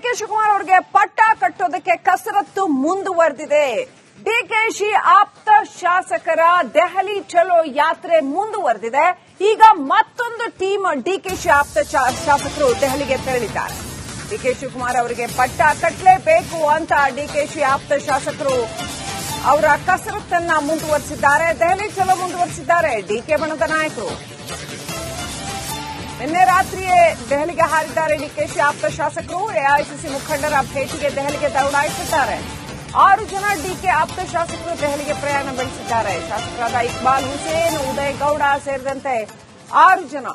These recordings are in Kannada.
ಡಿಕೆ ಶಿವಕುಮಾರ್ ಅವರಿಗೆ ಪಟ್ಟ ಕಟ್ಟೋದಕ್ಕೆ ಕಸರತ್ತು ಮುಂದುವರೆದಿದೆ. ಡಿಕೆಶಿ ಆಪ್ತ ಶಾಸಕರ ದೆಹಲಿ ಚಲೋ ಯಾತ್ರೆ ಮುಂದುವರೆದಿದೆ. ಈಗ ಮತ್ತೊಂದು ಟೀಮ್ ಡಿಕೆಶಿ ಆಪ್ತ ಶಾಸಕರು ದೆಹಲಿಗೆ ತೆರಳಿದ್ದಾರೆ. ಡಿಕೆ ಶಿವಕುಮಾರ್ ಅವರಿಗೆ ಪಟ್ಟ ಕಟ್ಟಲೇಬೇಕು ಅಂತ ಡಿಕೆಶಿ ಆಪ್ತ ಶಾಸಕರು ಅವರ ಕಸರತ್ತನ್ನ ಮುಂದುವರೆಸಿದ್ದಾರೆ. ದೆಹಲಿ ಚಲೋ ಮುಂದುವರೆಸಿದ್ದಾರೆ ಡಿಕೆ ಬಣದ ನಾಯಕರು. ನಿನ್ನೆ ರಾತ್ರಿಯೇ ದೆಹಲಿಗೆ ಹಾರಿದ್ದಾರೆ ಡಿಕೆಶಿ ಆಪ್ತ ಶಾಸಕರು. ಎಐಸಿಸಿ ಮುಖಂಡರ ಭೇಟಿಗೆ ದೆಹಲಿಗೆ ದೌಡಾಯಿಸಿದ್ದಾರೆ. 6 ಜನ ಡಿಕೆ ಆಪ್ತ ಶಾಸಕರು ದೆಹಲಿಗೆ ಪ್ರಯಾಣ ಬೆಳೆಸಿದ್ದಾರೆ. ಶಾಸಕರಾದ ಇಕ್ಬಾಲ್ ಹುಸೇನ್, ಉದಯ್ ಗೌಡ ಸೇರಿದಂತೆ 6 ಜನ,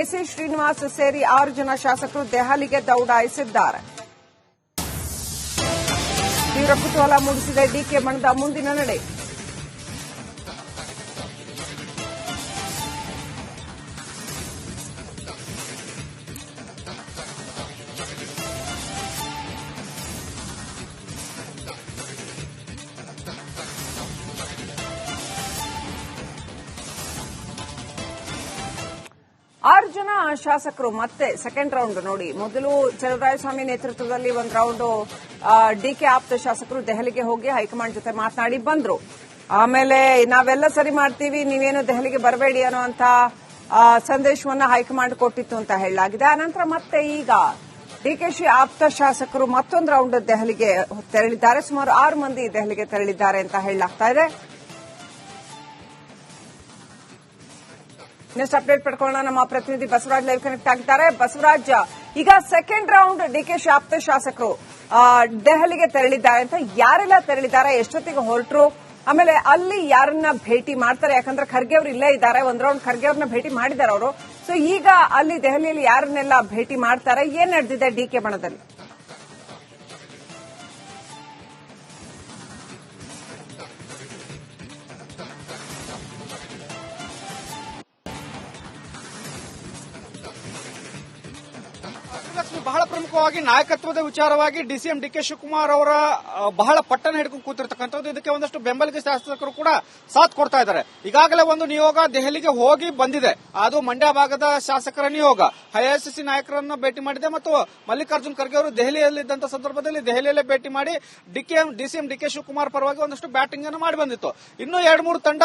ಎಸಿ ಶ್ರೀನಿವಾಸ್ ಸೇರಿ 6 ಜನ ಶಾಸಕರು ದೆಹಲಿಗೆ ದೌಡಾಯಿಸಿದ್ದಾರೆ. ತೀವ್ರ ಕುತೂಹಲ ಮೂಡಿಸಿದೆ ಡಿಕೆ ಬಣದ ಮುಂದಿನ ನಡೆ. ಆರು ಜನ ಶಾಸಕರು ಮತ್ತೆ ಸೆಕೆಂಡ್ ರೌಂಡ್ ನೋಡಿ. ಮೊದಲು ಚಲುವರಾಯಸ್ವಾಮಿ ನೇತೃತ್ವದಲ್ಲಿ ಒಂದು ರೌಂಡ್ ಡಿಕೆ ಆಪ್ತ ಶಾಸಕರು ದೆಹಲಿಗೆ ಹೋಗಿ ಹೈಕಮಾಂಡ್ ಜೊತೆ ಮಾತನಾಡಿ ಬಂದ್ರು. ಆಮೇಲೆ ನಾವೆಲ್ಲ ಸರಿ ಮಾಡ್ತೀವಿ, ನೀವೇನು ದೆಹಲಿಗೆ ಬರಬೇಡಿ ಅನ್ನುವಂತ ಸಂದೇಶವನ್ನ ಹೈಕಮಾಂಡ್ ಕೊಟ್ಟಿತ್ತು ಅಂತ ಹೇಳಲಾಗಿದೆ. ಆನಂತರ ಮತ್ತೆ ಈಗ ಡಿಕೆಶಿ ಆಪ್ತ ಶಾಸಕರು ಮತ್ತೊಂದು ರೌಂಡ್ ದೆಹಲಿಗೆ ತೆರಳಿದ್ದಾರೆ. ಸುಮಾರು 6 ಮಂದಿ ದೆಹಲಿಗೆ ತೆರಳಿದ್ದಾರೆ ಅಂತ ಹೇಳಲಾಗ್ತಾ ಇದೆ. ನೆಕ್ಸ್ಟ್ ಅಪ್ಡೇಟ್ ಪಡ್ಕೊಳ್ಳೋಣ. ನಮ್ಮ ಪ್ರತಿನಿಧಿ ಬಸವರಾಜ್ ಲೈವ್ ಕನೆಕ್ಟ್ ಆಗಿದ್ದಾರೆ. ಬಸವರಾಜ್, ಈಗ ಸೆಕೆಂಡ್ ರೌಂಡ್ ಡಿಕೆಶಿ ಆಪ್ತ ಶಾಸಕರು ದೆಹಲಿಗೆ ತೆರಳಿದ್ದಾರೆ ಅಂತ ಯಾರೆಲ್ಲ ತೆರಳಿದ್ದಾರೆ, ಎಷ್ಟೊತ್ತಿಗೆ ಹೊರಟರು, ಆಮೇಲೆ ಅಲ್ಲಿ ಯಾರನ್ನ ಭೇಟಿ ಮಾಡ್ತಾರೆ? ಯಾಕಂದ್ರೆ ಖರ್ಗೆ ಅವರು ಇಲ್ಲೇ ಇದ್ದಾರೆ. ಒಂದ್ ರೌಂಡ್ ಖರ್ಗೆ ಅವ್ರನ್ನ ಭೇಟಿ ಮಾಡಿದ್ದಾರೆ ಅವರು. ಸೊ ಈಗ ಅಲ್ಲಿ ದೆಹಲಿಯಲ್ಲಿ ಯಾರನ್ನೆಲ್ಲ ಭೇಟಿ ಮಾಡ್ತಾರೆ, ಏನ್ ನಡೆದಿದೆ ಡಿಕೆ ಬಣದಲ್ಲಿ? ಬಹಳ ಪ್ರಮುಖವಾಗಿ ನಾಯಕತ್ವದ ವಿಚಾರವಾಗಿ ಡಿಸಿಎಂ ಡಿಕೆ ಶಿವಕುಮಾರ್ ಅವರ ಬಹಳ ಪಟ್ಟಣ ಹಿಡ್ಕೊಂಡು ಕೂತಿರ್ತಕ್ಕಂಥದ್ದು. ಇದಕ್ಕೆ ಒಂದಷ್ಟು ಬೆಂಬಲಿಗ ಶಾಸಕರು ಕೂಡ ಸಾಥ್ ಕೊಡ್ತಾ ಇದ್ದಾರೆ. ಈಗಾಗಲೇ ಒಂದು ನಿಯೋಗ ದೆಹಲಿಗೆ ಹೋಗಿ ಬಂದಿದೆ. ಅದು ಮಂಡ್ಯ ಭಾಗದ ಶಾಸಕರ ನಿಯೋಗ ಐಎಸ್ಸಿ ನಾಯಕರನ್ನು ಭೇಟಿ ಮಾಡಿದೆ ಮತ್ತು ಮಲ್ಲಿಕಾರ್ಜುನ್ ಖರ್ಗೆ ಅವರು ದೆಹಲಿಯಲ್ಲಿದ್ದಂತ ಸಂದರ್ಭದಲ್ಲಿ ದೆಹಲಿಯಲ್ಲೇ ಭೇಟಿ ಮಾಡಿ ಡಿಸಿಎಂ ಡಿಕೆ ಶಿವಕುಮಾರ್ ಪರವಾಗಿ ಒಂದಷ್ಟು ಬ್ಯಾಟಿಂಗ್ ಅನ್ನು ಮಾಡಿ ಬಂದಿತ್ತು. ಇನ್ನು 2-3 ತಂಡ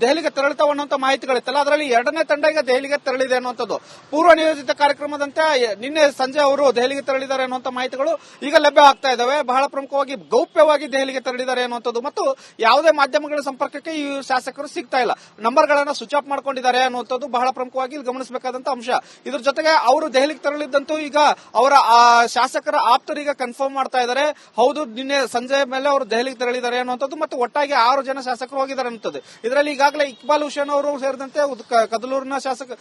ದೆಹಲಿಗೆ ತೆರಳುತ್ತಾವ ಅನ್ನುವಂತ ಮಾಹಿತಿಗಳಿತ್ತಲ್ಲ, ಅದರಲ್ಲಿ 2ನೇ ತಂಡ ಈಗ ದೆಹಲಿಗೆ ತೆರಳಿದೆ ಅನ್ನುವಂಥದ್ದು. ಪೂರ್ವ ನಿಯೋಜಿತ ಕಾರ್ಯಕ್ರಮದಂತೆ ನಿನ್ನೆ ಸಂಜೆ ಅವರು ದೆಹಲಿಗೆ ತೆರಳಿದ್ದಾರೆ ಅನ್ನುವಂತ ಮಾಹಿತಿಗಳು ಈಗ ಲಭ್ಯವಾಗ್ತಾ ಇದಾವೆ. ಬಹಳ ಪ್ರಮುಖವಾಗಿ ಗೌಪ್ಯವಾಗಿ ದೆಹಲಿಗೆ ತೆರಳಿದ್ದಾರೆ ಅನ್ನುವಂಥದ್ದು ಮತ್ತು ಯಾವುದೇ ಮಾಧ್ಯಮಗಳ ಸಂಪರ್ಕಕ್ಕೆ ಈ ಶಾಸಕರು ಸಿಗ್ತಾ ಇಲ್ಲ. ನಂಬರ್ಗಳನ್ನ ಸ್ವಿಚ್ ಆಫ್ ಮಾಡ್ಕೊಂಡಿದ್ದಾರೆ ಅನ್ನುವಂಥದ್ದು ಬಹಳ ಪ್ರಮುಖವಾಗಿ ಗಮನಿಸಬೇಕಾದಂತ ಅಂಶ. ಇದ್ರ ಜೊತೆಗೆ ಅವರು ದೆಹಲಿಗೆ ತೆರಳಿದ್ದಂತೂ ಈಗ ಅವರ ಶಾಸಕರ ಆಪ್ತರೀಗ ಕನ್ಫರ್ಮ್ ಮಾಡ್ತಾ ಇದ್ದಾರೆ. ಹೌದು, ನಿನ್ನೆ ಸಂಜೆ ಮೇಲೆ ಅವರು ದೆಹಲಿಗೆ ತೆರಳಿದ್ದಾರೆ ಅನ್ನುವಂಥದ್ದು ಮತ್ತು ಒಟ್ಟಾಗಿ 6 ಜನ ಶಾಸಕರು ಹೋಗಿದ್ದಾರೆ ಅನ್ನುತ್ತದೆ. ಇದರಲ್ಲಿ ಈಗಾಗಲೇ ಇಕ್ಬಾಲ್ ಹುಸೇನ್ ಅವರು ಸೇರಿದಂತೆ ಕದಲೂರಿನ ಶಾಸಕ,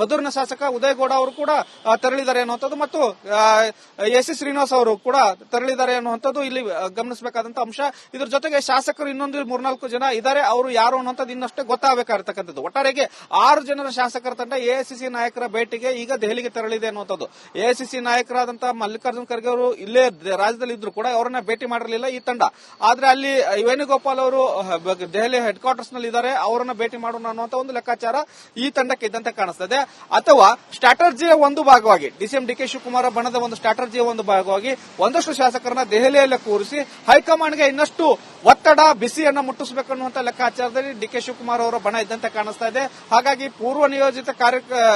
ಬದೂರಿನ ಶಾಸಕ ಉದಯ್ ಗೌಡ ಅವರು ಕೂಡ ತೆರಳಿದ್ದಾರೆ ಅನ್ನುವಂಥದ್ದು ಮತ್ತು ಎಸಿ ಶ್ರೀನಿವಾಸ್ ಅವರು ಕೂಡ ತೆರಳಿದ್ದಾರೆ ಅನ್ನುವಂಥದ್ದು ಇಲ್ಲಿ ಗಮನಿಸಬೇಕಾದಂತ ಅಂಶ. ಇದ್ರ ಜೊತೆಗೆ ಶಾಸಕರು ಇನ್ನೊಂದು 3-4 ಜನ ಇದ್ದಾರೆ. ಅವರು ಯಾರು ಅನ್ನುವಂಥದ್ದು ಇನ್ನಷ್ಟೇ ಗೊತ್ತಾಗಬೇಕಾಗಿರ್ತಕ್ಕಂಥದ್ದು. ಒಟ್ಟಾರೆಗೆ 6 ಜನರ ಶಾಸಕರ ತಂಡ ಎಐಸಿಸಿ ನಾಯಕರ ಭೇಟಿಗೆ ಈಗ ದೆಹಲಿಗೆ ತೆರಳಿದೆ ಅನ್ನುವಂಥದ್ದು. ಎಐಸಿಸಿ ನಾಯಕರಾದಂತಹ ಮಲ್ಲಿಕಾರ್ಜುನ್ ಖರ್ಗೆ ಅವರು ಇಲ್ಲೇ ರಾಜ್ಯದಲ್ಲಿ ಇದ್ರು ಕೂಡ ಅವರನ್ನ ಭೇಟಿ ಮಾಡಿರಲಿಲ್ಲ ಈ ತಂಡ. ಆದ್ರೆ ಅಲ್ಲಿ ವೇಣುಗೋಪಾಲ್ ಅವರು ದೆಹಲಿ ಹೆಡ್ ಕ್ವಾರ್ಟರ್ಸ್ ನಲ್ಲಿ ಇದ್ದಾರೆ, ಅವರನ್ನ ಭೇಟಿ ಮಾಡೋಣ ಅನ್ನುವಂತ ಒಂದು ಲೆಕ್ಕಾಚಾರ ಈ ತಂಡಕ್ಕೆ ಇದ್ದಂತೆ ಕಾಣಿಸ್ತದೆ. ಅಥವಾ ಸ್ಟ್ರಾಟಜಿಯ ಒಂದು ಭಾಗವಾಗಿ ಡಿಸಿಎಂ ಡಿಕೆ ಶಿವಕುಮಾರ್ ಬಣದ ಒಂದು ಸ್ಟ್ರಾಟಜಿಯ ಒಂದು ಭಾಗವಾಗಿ ಒಂದಷ್ಟು ಶಾಸಕರನ್ನ ದೆಹಲಿಯಲ್ಲೇ ಕೂರಿಸಿ ಹೈಕಮಾಂಡ್ಗೆ ಇನ್ನಷ್ಟು ಒತ್ತಡ ಬಿಸಿಯನ್ನ ಮುಟ್ಟಿಸಬೇಕನ್ನುವಂತ ಲೆಕ್ಕಾಚಾರದಲ್ಲಿ ಡಿಕೆ ಶಿವಕುಮಾರ್ ಅವರ ಬಣ ಇದ್ದಂತೆ ಕಾಣಿಸ್ತಾ ಇದೆ. ಹಾಗಾಗಿ ಪೂರ್ವ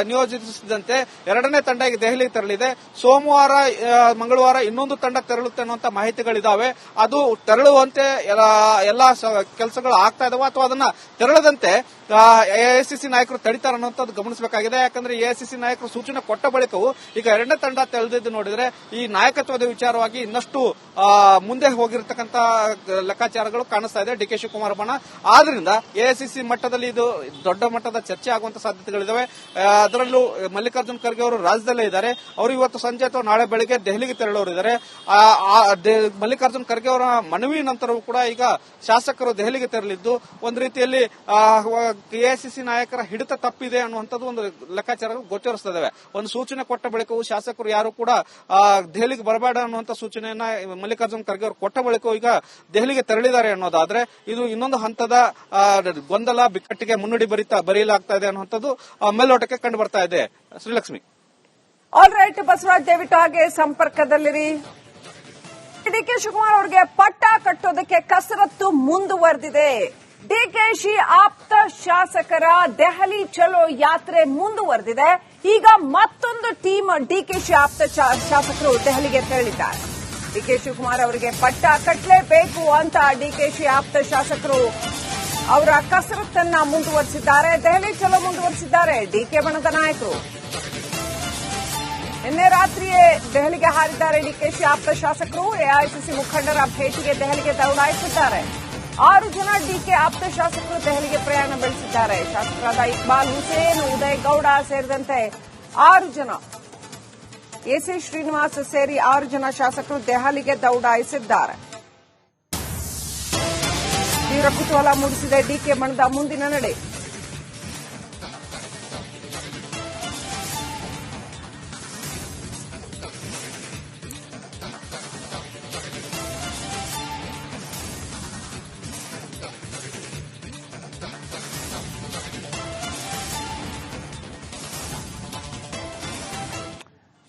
ನಿಯೋಜಿಸಿದಂತೆ 2ನೇ ತಂಡ ಈಗ ದೆಹಲಿಗೆ ತೆರಳಿದೆ. ಸೋಮವಾರ ಮಂಗಳವಾರ ಇನ್ನೊಂದು ತಂಡ ತೆರಳುತ್ತೆ ಅನ್ನುವಂತ ಮಾಹಿತಿಗಳಿದಾವೆ. ಅದು ತೆರಳುವಂತೆ ಎಲ್ಲಾ ಕೆಲಸಗಳು ಆಗ್ತಾ ಇದಾವೆ ಅಥವಾ ಅದನ್ನ ತೆರಳದಂತೆ ಎಐಸಿಸಿ ನಾಯಕರು ತಡಿತಾರೆ ಅನ್ನುವಂಥದ್ದು ಗಮನಿಸಬೇಕಾಗಿದೆ. ಯಾಕಂದ್ರೆ ಎಐಸಿಸಿ ನಾಯಕರು ಸೂಚನೆ ಕೊಟ್ಟ ಬಳಿಕವೂ ಈಗ 2ನೇ ತಂಡ ತೆರಳಿದ್ದು ನೋಡಿದ್ರೆ ಈ ನಾಯಕತ್ವದ ವಿಚಾರವಾಗಿ ಇನ್ನಷ್ಟು ಮುಂದೆ ಹೋಗಿರತಕ್ಕಂತ ಲೆಕ್ಕಾಚಾರಗಳು ಕಾಣಿಸ್ತಾ ಇದೆ ಡಿಕೆ ಶಿವಕುಮಾರ್ ಬಣ. ಆದ್ರಿಂದ ಎಐಸಿಸಿ ಮಟ್ಟದಲ್ಲಿ ಇದು ದೊಡ್ಡ ಮಟ್ಟದ ಚರ್ಚೆ ಆಗುವಂತ ಸಾಧ್ಯತೆಗಳಿದಾವೆ. ಅದರಲ್ಲೂ ಮಲ್ಲಿಕಾರ್ಜುನ್ ಖರ್ಗೆ ಅವರು ರಾಜ್ಯದಲ್ಲೇ ಇದ್ದಾರೆ. ಅವರು ಇವತ್ತು ಸಂಜೆ ಅಥವಾ ನಾಳೆ ಬೆಳಗ್ಗೆ ದೆಹಲಿಗೆ ತೆರಳೋರಿದ್ದಾರೆ. ಮಲ್ಲಿಕಾರ್ಜುನ್ ಖರ್ಗೆ ಅವರ ಮನವಿ ನಂತರವೂ ಕೂಡ ಈಗ ಶಾಸಕರು ದೆಹಲಿಗೆ ತೆರಳಿದ್ದು ಒಂದು ರೀತಿಯಲ್ಲಿ ಎಐಸಿಸಿ ನಾಯಕರ ಹಿಡಿತ ತಪ್ಪಿದೆ ಅನ್ನುವಂಥದ್ದು ಒಂದು ಲೆಕ್ಕಾಚಾರಗಳು ಗೋಚರಿಸುತ್ತವೆ. ಒಂದು ಸೂಚನೆ ಕೊಟ್ಟ ಬಳಿಕವೂ ಶಾಸಕರು ಯಾರು ಕೂಡ ದೆಹಲಿಗೆ ಬರಬೇಡ ಅನ್ನುವಂತ ಸೂಚನೆಯನ್ನ ಮಲ್ಲಿಕಾರ್ಜುನ್ ಖರ್ಗೆ ಅವರು ಕೊಟ್ಟ ಬಳಿಕವೂ ಈಗ ದೆಹಲಿಗೆ ತೆರಳಿದ್ದಾರೆ ಅನ್ನೋದಾದ್ರೆ ಇದು ಇನ್ನೊಂದು ಹಂತದ ಗೊಂದಲ ಬಿಕ್ಕಟ್ಟಿಗೆ ಮುನ್ನುಡಿ ಬರೀಲಾಗ್ತಾ ಇದೆ ಅನ್ನುವಂಥದ್ದು ಮೇಲ್ನೋಟಕ್ಕೆ ಕಂಡು ಬರ್ತಾ ಇದೆ. ಶ್ರೀಲಕ್ಷ್ಮಿ. ಆಲ್ ರೈಟ್, ಬಸವರಾಜ್ ದಯವಿಟ್ಟು ಹಾಗೆ ಸಂಪರ್ಕದಲ್ಲಿರಿ. ಡಿಕೆ ಶಿವಕುಮಾರ್ ಅವರಿಗೆ ಪಟ್ಟ ಕಟ್ಟೋದಕ್ಕೆ ಕಸರತ್ತು ಮುಂದುವರೆದಿದೆ. ಡಿಕೆಶಿ ಆಪ್ತ ಶಾಸಕರ ದೆಹಲಿ ಚಲೋ ಯಾತ್ರೆ ಮುಂದುವರೆದಿದೆ. ಈಗ ಮತ್ತೊಂದು ಟೀಮ್ ಡಿಕೆಶಿ ಆಪ್ತ ಶಾಸಕರು ದೆಹಲಿಗೆ ತೆರಳಿದ್ದಾರೆ. ಡಿಕೆ ಶಿವಕುಮಾರ್ ಅವರಿಗೆ ಪಟ್ಟ ಕಟ್ಟಲೇಬೇಕು ಅಂತ ಡಿಕೆಶಿ ಆಪ್ತ ಶಾಸಕರು ಅವರ ಕಸರತ್ತನ್ನ ಮುಂದುವರೆಸಿದ್ದಾರೆ. ದೆಹಲಿ ಚಲೋ ಮುಂದುವರೆಸಿದ್ದಾರೆ ಡಿಕೆ ಬಣದ ನಾಯಕರು. ನಿನ್ನೆ ರಾತ್ರಿಯೇ ದೆಹಲಿಗೆ ಹಾರಿದ್ದಾರೆ ಡಿಕೆಶಿ ಆಪ್ತ ಶಾಸಕರು. ಎಐಸಿಸಿ ಮುಖಂಡರ ಭೇಟಿಗೆ ದೆಹಲಿಗೆ ದೌಡಾಯಿಸಿದ್ದಾರೆ. 6 ಜನ ಡಿಕೆ ಆಪ್ತ ಶಾಸಕರು ದೆಹಲಿಗೆ ಪ್ರಯಾಣ ಬೆಳೆಸಿದ್ದಾರೆ. ಶಾಸಕರಾದ ಇಕ್ಬಾಲ್ ಹುಸೇನ್, ಉದಯ್ ಗೌಡ ಸೇರಿದಂತೆ 6 ಜನ, ಎಸಿ ಶ್ರೀನಿವಾಸ್ ಸೇರಿ 6 ಜನ ಶಾಸಕರು ದೆಹಲಿಗೆ ದೌಡಾಯಿಸಿದ್ದಾರೆ. ತೀವ್ರ ಕುತೂಹಲ ಮೂಡಿಸಿದೆ ಡಿಕೆ ಬಣದ ಮುಂದಿನ ನಡೆ.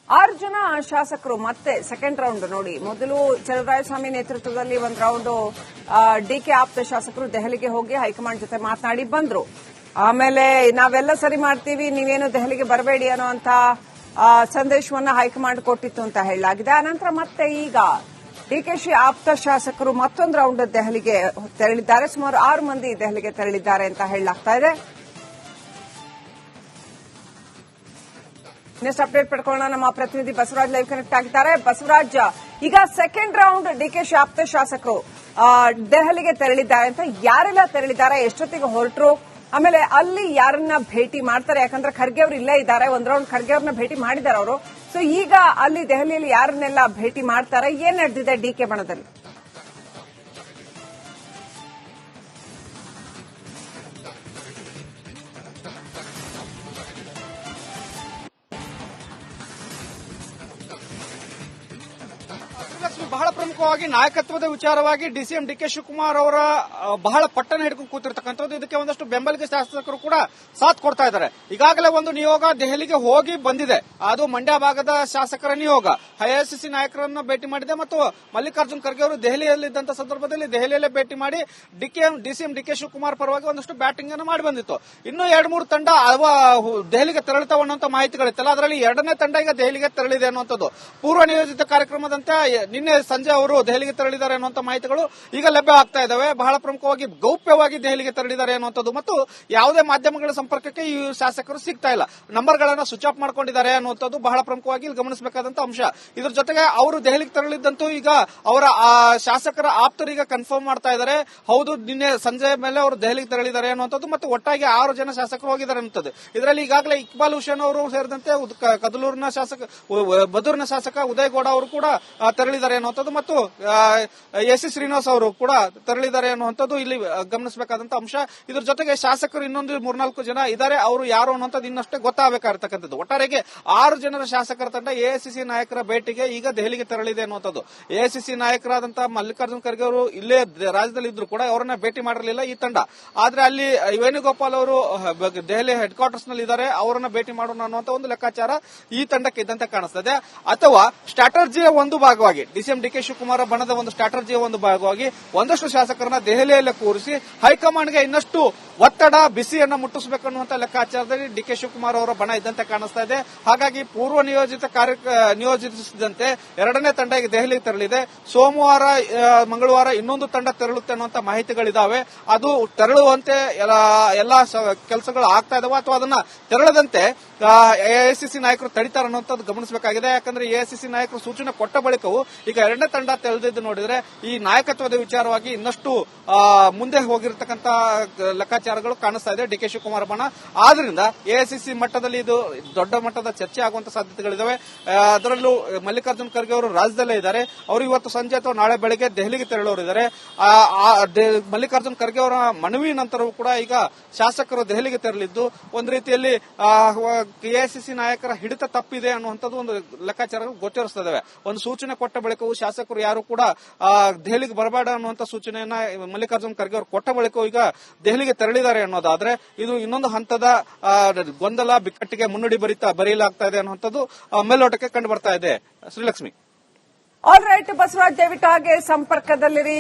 ಆರು ಜನ ಶಾಸಕರು ಮತ್ತೆ ಸೆಕೆಂಡ್ ರೌಂಡ್ ನೋಡಿ. ಮೊದಲು ಚಲುವರಾಯಸ್ವಾಮಿ ನೇತೃತ್ವದಲ್ಲಿ ಒಂದು ರೌಂಡ್ ಡಿಕೆ ಆಪ್ತ ಶಾಸಕರು ದೆಹಲಿಗೆ ಹೋಗಿ ಹೈಕಮಾಂಡ್ ಜೊತೆ ಮಾತನಾಡಿ ಬಂದ್ರು. ಆಮೇಲೆ ನಾವೆಲ್ಲ ಸರಿ ಮಾಡ್ತೀವಿ, ನೀವೇನು ದೆಹಲಿಗೆ ಬರಬೇಡಿ ಅನ್ನುವಂತ ಸಂದೇಶವನ್ನ ಹೈಕಮಾಂಡ್ ಕೊಟ್ಟಿತ್ತು ಅಂತ ಹೇಳಲಾಗಿದೆ. ಆನಂತರ ಮತ್ತೆ ಈಗ ಡಿಕೆಶಿ ಆಪ್ತ ಶಾಸಕರು ಮತ್ತೊಂದು ರೌಂಡ್ ದೆಹಲಿಗೆ ತೆರಳಿದ್ದಾರೆ. ಸುಮಾರು 6 ಮಂದಿ ದೆಹಲಿಗೆ ತೆರಳಿದ್ದಾರೆ ಅಂತ ಹೇಳಲಾಗ್ತಾ ಇದೆ. ನೆಕ್ಸ್ಟ್ ಅಪ್ಡೇಟ್ ಪಡ್ಕೊಳ್ಳೋಣ. ನಮ್ಮ ಪ್ರತಿನಿಧಿ ಬಸವರಾಜ್ ಲೈವ್ ಕನೆಕ್ಟ್ ಆಗಿದ್ದಾರೆ. ಬಸವರಾಜ್, ಈಗ ಸೆಕೆಂಡ್ ರೌಂಡ್ ಡಿಕೆಶಿ ಆಪ್ತ ಶಾಸಕರು ದೆಹಲಿಗೆ ತೆರಳಿದ್ದಾರೆ ಅಂತ ಯಾರೆಲ್ಲ ತೆರಳಿದ್ದಾರೆ, ಎಷ್ಟೊತ್ತಿಗೆ ಹೊರಟರು, ಆಮೇಲೆ ಅಲ್ಲಿ ಯಾರನ್ನ ಭೇಟಿ ಮಾಡ್ತಾರೆ? ಯಾಕಂದ್ರೆ ಖರ್ಗೆ ಅವರು ಇಲ್ಲೇ ಇದ್ದಾರೆ. ಒಂದ್ ರೌಂಡ್ ಖರ್ಗೆ ಅವ್ರನ್ನ ಭೇಟಿ ಮಾಡಿದ್ದಾರೆ ಅವರು. ಸೊ ಈಗ ಅಲ್ಲಿ ದೆಹಲಿಯಲ್ಲಿ ಯಾರನ್ನೆಲ್ಲ ಭೇಟಿ ಮಾಡ್ತಾರೆ, ಏನ್ ನಡೆದಿದೆ ಡಿಕೆ ಬಣದಲ್ಲಿ? ಬಹಳ ಪ್ರಮುಖವಾಗಿ ನಾಯಕತ್ವದ ವಿಚಾರವಾಗಿ ಡಿಸಿಎಂ ಡಿಕೆ ಶಿವಕುಮಾರ್ ಅವರ ಬಹಳ ಪಟ್ಟಣ ಹಿಡ್ಕೊಂಡು ಕೂತಿರ್ತಕ್ಕಂಥದ್ದು. ಇದಕ್ಕೆ ಒಂದಷ್ಟು ಬೆಂಬಲಿಗ ಶಾಸಕರು ಕೂಡ ಸಾಥ್ ಕೊಡ್ತಾ ಇದ್ದಾರೆ. ಈಗಾಗಲೇ ಒಂದು ನಿಯೋಗ ದೆಹಲಿಗೆ ಹೋಗಿ ಬಂದಿದೆ. ಅದು ಮಂಡ್ಯ ಭಾಗದ ಶಾಸಕರ ನಿಯೋಗ ಎಐಸಿಸಿ ನಾಯಕರನ್ನು ಭೇಟಿ ಮಾಡಿದೆ ಮತ್ತು ಮಲ್ಲಿಕಾರ್ಜುನ್ ಖರ್ಗೆ ಅವರು ದೆಹಲಿಯಲ್ಲಿದ್ದಂತ ಸಂದರ್ಭದಲ್ಲಿ ದೆಹಲಿಯಲ್ಲೇ ಭೇಟಿ ಮಾಡಿ ಡಿಸಿಎಂ ಡಿಕೆ ಶಿವಕುಮಾರ್ ಪರವಾಗಿ ಒಂದಷ್ಟು ಬ್ಯಾಟಿಂಗ್ ಅನ್ನು ಮಾಡಿ ಬಂದಿತ್ತು. ಇನ್ನು 2-3 ತಂಡ ದೆಹಲಿಗೆ ತೆರಳುತ್ತವೆ ಅನ್ನುವಂತ ಮಾಹಿತಿಗಳಿತ್ತಲ್ಲ, ಅದರಲ್ಲಿ 2ನೇ ತಂಡ ಈಗ ದೆಹಲಿಗೆ ತೆರಳಿದೆ ಅನ್ನುವಂಥದ್ದು. ಪೂರ್ವ ನಿಯೋಜಿತ ಕಾರ್ಯಕ್ರಮದಂತೆ ನಿನ್ನೆ ಸಂಜೆ ಅವರು ದೆಹಲಿಗೆ ತೆರಳಿದ್ದಾರೆ ಅನ್ನುವಂತ ಮಾಹಿತಿಗಳು ಈಗ ಲಭ್ಯವಾಗ್ತಾ ಇದ್ದಾವೆ. ಬಹಳ ಪ್ರಮುಖವಾಗಿ ಗೌಪ್ಯವಾಗಿ ದೆಹಲಿಗೆ ತೆರಳಿದ್ದಾರೆ ಅನ್ನುವಂಥದ್ದು ಮತ್ತು ಯಾವುದೇ ಮಾಧ್ಯಮಗಳ ಸಂಪರ್ಕಕ್ಕೆ ಈ ಶಾಸಕರು ಸಿಗ್ತಾ ಇಲ್ಲ. ನಂಬರ್ಗಳನ್ನ ಸ್ವಿಚ್ ಆಫ್ ಮಾಡ್ಕೊಂಡಿದ್ದಾರೆ ಅನ್ನುವಂಥದ್ದು ಬಹಳ ಪ್ರಮುಖವಾಗಿ ಗಮನಿಸಬೇಕಾದಂತ ಅಂಶ. ಇದ್ರ ಜೊತೆಗೆ ಅವರು ದೆಹಲಿಗೆ ತೆರಳಿದ್ದಂತೂ ಈಗ ಅವರ ಶಾಸಕರ ಆಪ್ತರೀಗ ಕನ್ಫರ್ಮ್ ಮಾಡ್ತಾ ಇದ್ದಾರೆ. ಹೌದು, ನಿನ್ನೆ ಸಂಜೆ ಮೇಲೆ ಅವರು ದೆಹಲಿಗೆ ತೆರಳಿದ್ದಾರೆ ಅನ್ನುವಂಥದ್ದು ಮತ್ತು ಒಟ್ಟಾಗಿ 6 ಜನ ಶಾಸಕರು ಹೋಗಿದ್ದಾರೆ ಅನ್ನುತ್ತದೆ. ಇದರಲ್ಲಿ ಈಗಾಗಲೇ ಇಕ್ಬಾಲ್ ಹುಸೇನ್ ಅವರು ಸೇರಿದಂತೆ ಕದಲೂರಿನ ಶಾಸಕ, ಬದೂರಿನ ಶಾಸಕ ಉದಯ್ ಗೌಡ ಅವರು ಕೂಡ ತೆರಳಿದ್ದಾರೆ ಅನ್ನುವಂಥದ್ದು ಮತ್ತು ಎಸಿ ಶ್ರೀನಿವಾಸ್ ಅವರು ಕೂಡ ತೆರಳಿದ್ದಾರೆ ಅನ್ನುವಂಥದ್ದು ಇಲ್ಲಿ ಗಮನಿಸಬೇಕಾದಂತ ಅಂಶ. ಇದ್ರ ಜೊತೆಗೆ ಶಾಸಕರು ಇನ್ನೊಂದು 3-4 ಜನ ಇದ್ದಾರೆ. ಅವರು ಯಾರು ಅನ್ನುವಂಥದ್ದು ಇನ್ನಷ್ಟೇ ಗೊತ್ತಾಗಬೇಕಾಗಿರ್ತಕ್ಕಂಥದ್ದು. ಒಟ್ಟಾರೆಗೆ 6 ಜನರ ಶಾಸಕರ ತಂಡ ಎಐಸಿಸಿ ನಾಯಕರ ಭೇಟಿಗೆ ಈಗ ದೆಹಲಿಗೆ ತೆರಳಿದೆ ಅನ್ನುವಂಥದ್ದು. ಎಐಸಿಸಿ ನಾಯಕರಾದಂತಹ ಮಲ್ಲಿಕಾರ್ಜುನ್ ಖರ್ಗೆ ಅವರು ಇಲ್ಲೇ ರಾಜ್ಯದಲ್ಲಿ ಇದ್ರು ಕೂಡ ಅವರನ್ನ ಭೇಟಿ ಮಾಡಿರಲಿಲ್ಲ ಈ ತಂಡ. ಆದ್ರೆ ಅಲ್ಲಿ ವೇಣುಗೋಪಾಲ್ ಅವರು ದೆಹಲಿ ಹೆಡ್ ಕ್ವಾರ್ಟರ್ಸ್ ನಲ್ಲಿ ಇದ್ದಾರೆ, ಅವರನ್ನ ಭೇಟಿ ಮಾಡೋಣ ಅನ್ನುವಂತ ಒಂದು ಲೆಕ್ಕಾಚಾರ ಈ ತಂಡಕ್ಕೆ ಇದ್ದಂತೆ ಕಾಣಿಸ್ತದೆ. ಅಥವಾ ಸ್ಟ್ರಾಟಜಿಯ ಒಂದು ಭಾಗವಾಗಿ ಡಿಸಿಎಂ ಡಿಕೆ ಶಿವಕುಮಾರ್ ಬಣದ ಒಂದು ಸ್ಟ್ರಾಟಜಿಯ ಒಂದು ಭಾಗವಾಗಿ ಒಂದಷ್ಟು ಶಾಸಕರನ್ನ ದೆಹಲಿಯಲ್ಲೇ ಕೂರಿಸಿ ಹೈಕಮಾಂಡ್ಗೆ ಇನ್ನಷ್ಟು ಒತ್ತಡ ಬಿಸಿಯನ್ನ ಮುಟ್ಟಿಸಬೇಕನ್ನುವಂತ ಲೆಕ್ಕಾಚಾರದಲ್ಲಿ ಡಿಕೆ ಶಿವಕುಮಾರ್ ಅವರ ಬಣ ಇದ್ದಂತೆ ಕಾಣಿಸ್ತಾ ಇದೆ. ಹಾಗಾಗಿ ಪೂರ್ವ ನಿಯೋಜಿಸಿದಂತೆ 2ನೇ ತಂಡ ಈಗ ದೆಹಲಿಗೆ ತೆರಳಿದೆ. ಸೋಮವಾರ ಮಂಗಳವಾರ ಇನ್ನೊಂದು ತಂಡ ತೆರಳುತ್ತೆ ಅನ್ನುವಂತ ಮಾಹಿತಿಗಳಿದಾವೆ. ಅದು ತೆರಳುವಂತೆ ಎಲ್ಲಾ ಕೆಲಸಗಳು ಆಗ್ತಾ ಇದಾವೆ ಅಥವಾ ಅದನ್ನ ತೆರಳದಂತೆ ಎಐಸಿಸಿ ನಾಯಕರು ತಡಿತಾರೆ ಅನ್ನುವಂಥದ್ದು ಗಮನಿಸಬೇಕಾಗಿದೆ. ಯಾಕಂದ್ರೆ ಎಐಸಿಸಿ ನಾಯಕರು ಸೂಚನೆ ಕೊಟ್ಟ ಬಳಿಕವೂ ಈಗ 2ನೇ ತಂಡ ತೆರಳಿದ್ದು ನೋಡಿದ್ರೆ ಈ ನಾಯಕತ್ವದ ವಿಚಾರವಾಗಿ ಇನ್ನಷ್ಟು ಮುಂದೆ ಹೋಗಿರತಕ್ಕಂತ ಲೆಕ್ಕಾಚಾರಗಳು ಕಾಣಿಸ್ತಾ ಇದೆ ಡಿಕೆ ಶಿವಕುಮಾರ್ ಬಣ. ಆದ್ರಿಂದ ಎಐಸಿಸಿ ಮಟ್ಟದಲ್ಲಿ ಇದು ದೊಡ್ಡ ಮಟ್ಟದ ಚರ್ಚೆ ಆಗುವಂತ ಸಾಧ್ಯತೆಗಳಿದಾವೆ. ಅದರಲ್ಲೂ ಮಲ್ಲಿಕಾರ್ಜುನ್ ಖರ್ಗೆ ಅವರು ರಾಜ್ಯದಲ್ಲೇ ಇದ್ದಾರೆ. ಅವರು ಇವತ್ತು ಸಂಜೆ ಅಥವಾ ನಾಳೆ ಬೆಳಗ್ಗೆ ದೆಹಲಿಗೆ ತೆರಳೋರಿದ್ದಾರೆ. ಮಲ್ಲಿಕಾರ್ಜುನ್ ಖರ್ಗೆ ಅವರ ಮನವಿ ನಂತರವೂ ಕೂಡ ಈಗ ಶಾಸಕರು ದೆಹಲಿಗೆ ತೆರಳಿದ್ದು ಒಂದು ರೀತಿಯಲ್ಲಿ ಎಐಸಿಸಿ ನಾಯಕರ ಹಿಡಿತ ತಪ್ಪಿದೆ ಅನ್ನುವಂಥದ್ದು ಒಂದು ಲೆಕ್ಕಾಚಾರಗಳು ಗೋಚರಿಸುತ್ತವೆ. ಒಂದು ಸೂಚನೆ ಕೊಟ್ಟ ಬಳಿಕವೂ ಶಾಸಕರು ಯಾರು ಕೂಡ ದೆಹಲಿಗೆ ಬರಬೇಡ ಅನ್ನುವಂಥ ಸೂಚನೆಯನ್ನ ಮಲ್ಲಿಕಾರ್ಜುನ್ ಖರ್ಗೆ ಅವರು ಕೊಟ್ಟ ಬಳಿಕವೂ ಈಗ ದೆಹಲಿಗೆ ತೆರಳಿ ತೆರಳಿದ್ದಾರೆ ಅನ್ನೋದಾದ್ರೆ ಇದು ಇನ್ನೊಂದು ಹಂತದ ಗೊಂದಲ ಬಿಕ್ಕಟ್ಟಿಗೆ ಮುನ್ನುಡಿ ಬರೀಲಾಗ್ತಾ ಇದೆ ಅನ್ನುವಂಥದ್ದು ಮೇಲ್ನೋಟಕ್ಕೆ ಕಂಡು ಬರ್ತಾ ಇದೆ. ಶ್ರೀಲಕ್ಷ್ಮಿ. ಆಲ್ ರೈಟ್ ಬಸವರಾಜ್, ದಯವಿಟ್ಟು ಹಾಗೆ ಸಂಪರ್ಕದಲ್ಲಿರಿ.